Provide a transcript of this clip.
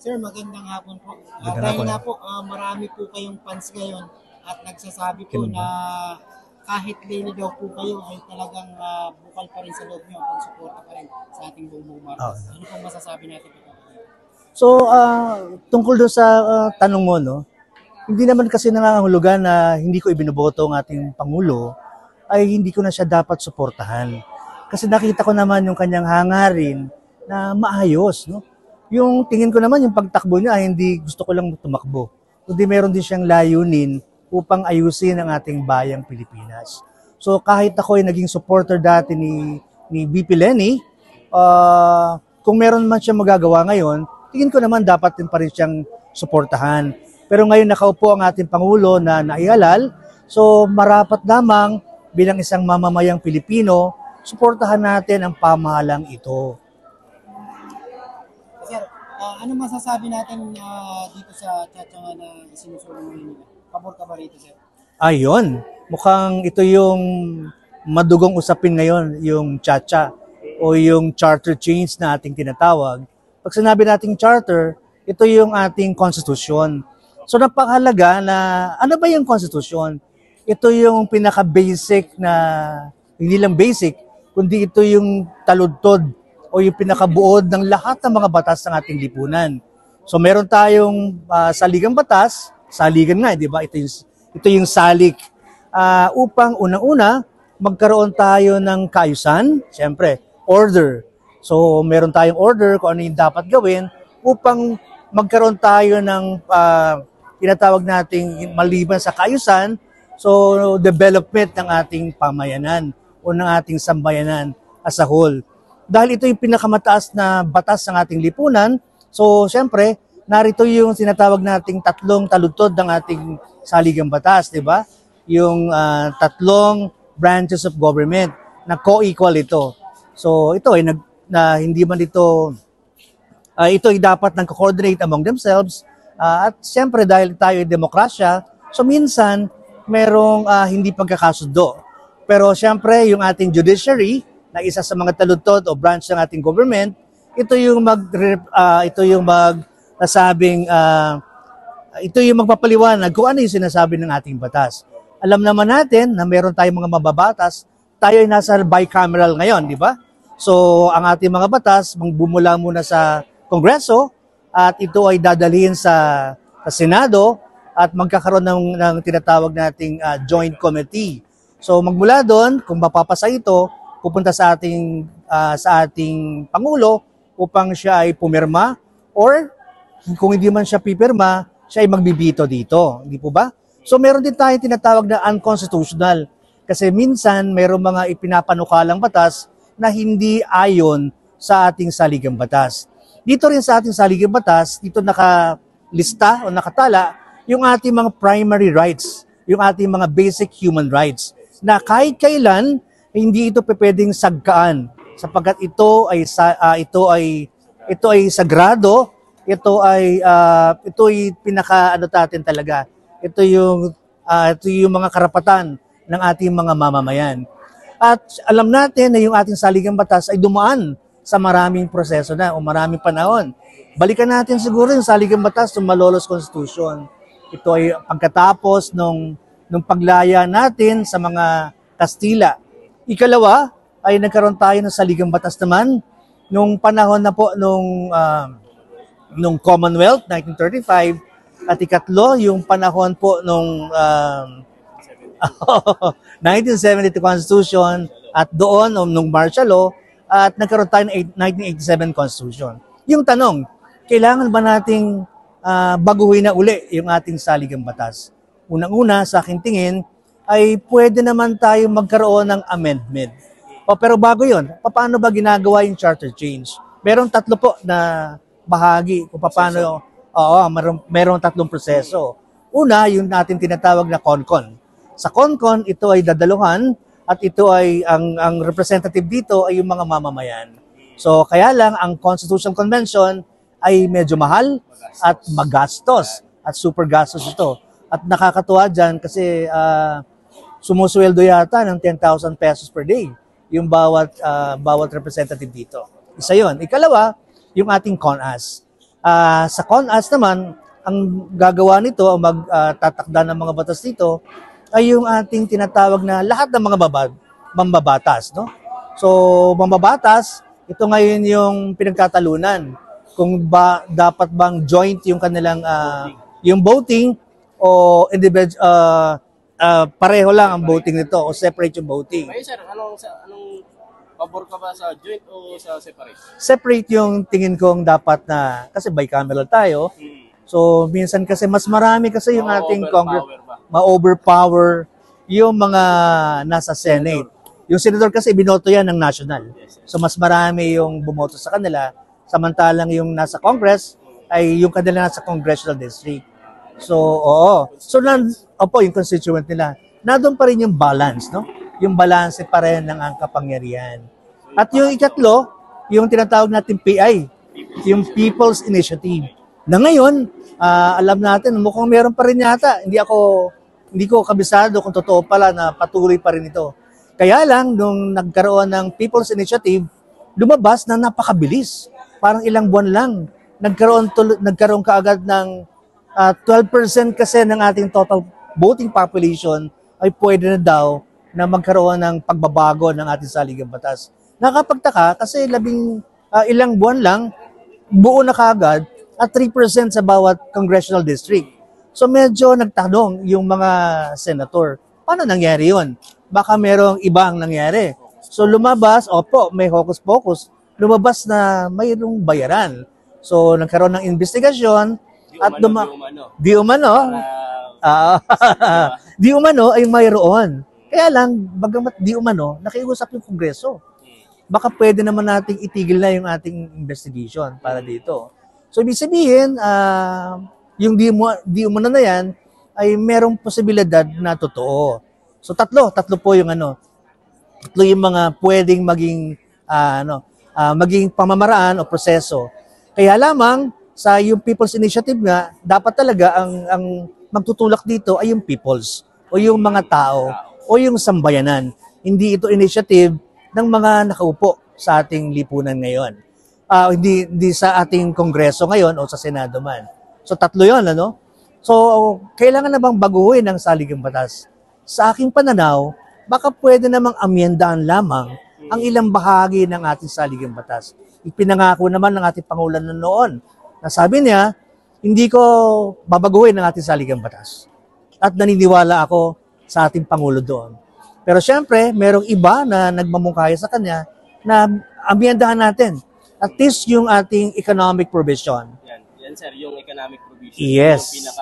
Sir, magandang hapon po. Magandang Dahil hapon. nga po, marami po kayong fans ngayon at nagsasabi po Ganun na ba? kahit lini daw po kayo ay talagang bukal pa rin sa loob nyo at suporta pa rin sa ating Bongbong Oo. Marcos. Ano pong masasabi natin po? So, tungkol doon sa tanong mo, no, hindi naman kasi nangangahulugan na hindi ko ibinuboto ang ating Pangulo ay hindi ko na siya dapat suportahan. Kasi nakita ko naman yung kanyang hangarin na maayos. No? Yung tingin ko naman, yung pagtakbo niya, ay hindi gusto ko lang tumakbo. Kundi meron din siyang layunin upang ayusin ang ating bayang Pilipinas. So kahit ako ay naging supporter dati ni VP Lenny, kung meron man siya magagawa ngayon, tingin ko naman dapat din pa rin siyang suportahan. Pero ngayon nakaupo ang ating Pangulo na naihalal, so marapat lamang bilang isang mamamayang Pilipino, suportahan natin ang pamahalang ito. Sir, ano masasabi natin dito sa tiyatsa na isinusulong ngayon nila? Pabor ka ba rito, sir? Ayun, mukhang ito yung madugong usapin ngayon, yung tiyatsa o yung charter change na ating tinatawag. Pag sinabi nating charter, ito yung ating konstitusyon. So napakahalaga na ano ba yung konstitusyon? Ito yung pinaka-basic na, hindi lang basic, kundi ito yung taludtod o yung pinakabuod ng lahat ng mga batas ng ating lipunan. So meron tayong saligang batas, saligan nga, di ba? Ito yung salik. Upang unang-una, magkaroon tayo ng kaayusan, siyempre, order. So meron tayong order kung ano yung dapat gawin upang magkaroon tayo ng tinatawag nating maliban sa kaayusan, so development ng ating pamayanan o ng ating sambayanan as a whole. Dahil ito yung pinakamataas na batas ng ating lipunan, so siyempre, narito yung sinatawag nating tatlong taludtod ng ating saligang batas, di ba? Yung tatlong branches of government na co-equal ito. So ito ay hindi man ito ito ay dapat nag-coordinate among themselves. At siyempre dahil tayo ay demokrasya, so minsan merong hindi pagkakasundo. Pero siyempre yung ating judiciary na isa sa mga taludtod o branch ng ating government, ito yung ito yung magpapaliwanag kung ano yung sinasabi ng ating batas. Alam naman natin na meron tayong mga mababatas, tayo ay nasa bicameral ngayon, di ba? So ang ating mga batas bumula muna sa Kongreso at ito ay dadalhin sa Senado at magkakaroon ng tinatawag nating joint committee. So magmula doon, kung mapapasa ito, pupunta sa ating Pangulo upang siya ay pumirma or kung hindi man siya pipirma, siya ay magbibito dito. Hindi po ba? So meron din tayong tinatawag na unconstitutional kasi minsan meron mga ipinapanukalang batas na hindi ayon sa ating saligang batas. Dito rin sa ating saligang batas, dito nakalista o nakatala yung ating mga primary rights, yung ating mga basic human rights na kahit kailan hindi ito pwedeng sagkaan sapagkat ito ay sagrado, ito ay pinaka natin talaga. Ito yung mga karapatan ng ating mga mamamayan. At alam natin na yung ating saligang batas ay dumaan sa maraming proseso na o maraming panahon. Balikan natin siguro yung saligang batas ng Malolos Constitution. Ito ay pagkatapos nung paglaya natin sa mga Kastila. Ikalawa ay nagkaroon tayo ng saligang batas naman nung panahon na po nung Commonwealth 1935 at ikatlo yung panahon po nung 1972 Constitution at doon nung martial law at nagkaroon tayo ng 1987 Constitution. Yung tanong, kailangan ba nating baguhin na uli yung ating saligang batas? Unang-una, sa aking tingin, ay pwede naman tayo magkaroon ng amendment. Pero bago yun, paano ba ginagawa yung charter change? Merong tatlo po na bahagi kung paano, merong tatlong proseso. Una, yung natin tinatawag na CONCON. Sa CONCON, ito ay dadaluhan at ito ay, ang representative dito ay yung mga mamamayan. So, kaya lang, ang Constitutional Convention ay medyo mahal at magastos at super gastos ito. At nakakatuwa dyan kasi sumusweldo yata ng 10,000 pesos per day yung bawat representative dito. Isa yon. Ikalawa, yung ating CONAS. Sa CONAS naman, ang gagawa nito, ang magtatakda ng mga batas dito, ay yung ating tinatawag na lahat ng mga mambabatas. No? So, mambabatas, ito ngayon yung pinagtatalunan. Kung dapat bang joint yung kanilang yung voting o individual, pareho lang ang voting nito o separate yung voting. Ngayon sir, anong pabor ka ba sa joint o sa separate? Separate yung tingin kong dapat na, kasi bicameral tayo. So, minsan kasi mas marami kasi yung ating Congress, ma-overpower yung mga nasa Senate. Yung senador kasi binoto yan ng national. So, mas marami yung bumoto sa kanila. Samantalang yung nasa Congress ay yung kanila nasa congressional district. So, oo. So, yung constituent nila. Nandun pa rin yung balance, no? Yung balance pa rin ng ang kapangyarihan. At yung ikatlo, yung tinatawag natin PI, yung People's Initiative. Na ngayon, alam natin, mukhang meron pa rin yata. Hindi ko kabisado kung totoo pala na patuloy pa rin ito. Kaya lang, nung nagkaroon ng People's Initiative, lumabas na napakabilis. Parang ilang buwan lang. Nagkaroon kaagad ng 12% kasi ng ating total voting population ay pwede na daw na magkaroon ng pagbabago ng ating saligang batas. Nakapagtaka kasi ilang buwan lang, buo na kaagad at 3% sa bawat congressional district. So medyo nagtanong yung mga senator, paano nangyari yun? Baka merong ibang nangyari. So lumabas, may hocus-pocus, lumabas na mayroong bayaran. So nagkaroon ng investigasyon at di umano ay mayroon. Kaya lang, bagamat di umano, nakiusap yung Kongreso. Baka pwede naman nating itigil na yung ating investigation para dito. So ibig sabihin, yung di umano na yan ay merong posibilidad na totoo. So tatlo po yung tatlo yung mga pwedeng maging maging pamamaraan o proseso. Kaya lamang sa yung People's Initiative nga, dapat talaga ang magtutulak dito ay yung peoples o yung mga tao o yung sambayanan. Hindi ito initiative ng mga nakaupo sa ating lipunan ngayon. Hindi sa ating Kongreso ngayon o sa Senado man. So tatlo yun, So, kailangan na bang baguhin ang saligang batas? Sa aking pananaw, baka pwede namang amyendaan lamang ang ilang bahagi ng ating saligang batas. Ipinangako naman ng ating Pangulo noon na sabi niya, hindi ko babaguhin ang ating saligang batas. At naniniwala ako sa ating Pangulo doon. Pero syempre, merong iba na nagmamungkaya sa kanya na amyendahan natin. At least yung ating economic provision. Yan sir, yung economic provision. Yes. Yung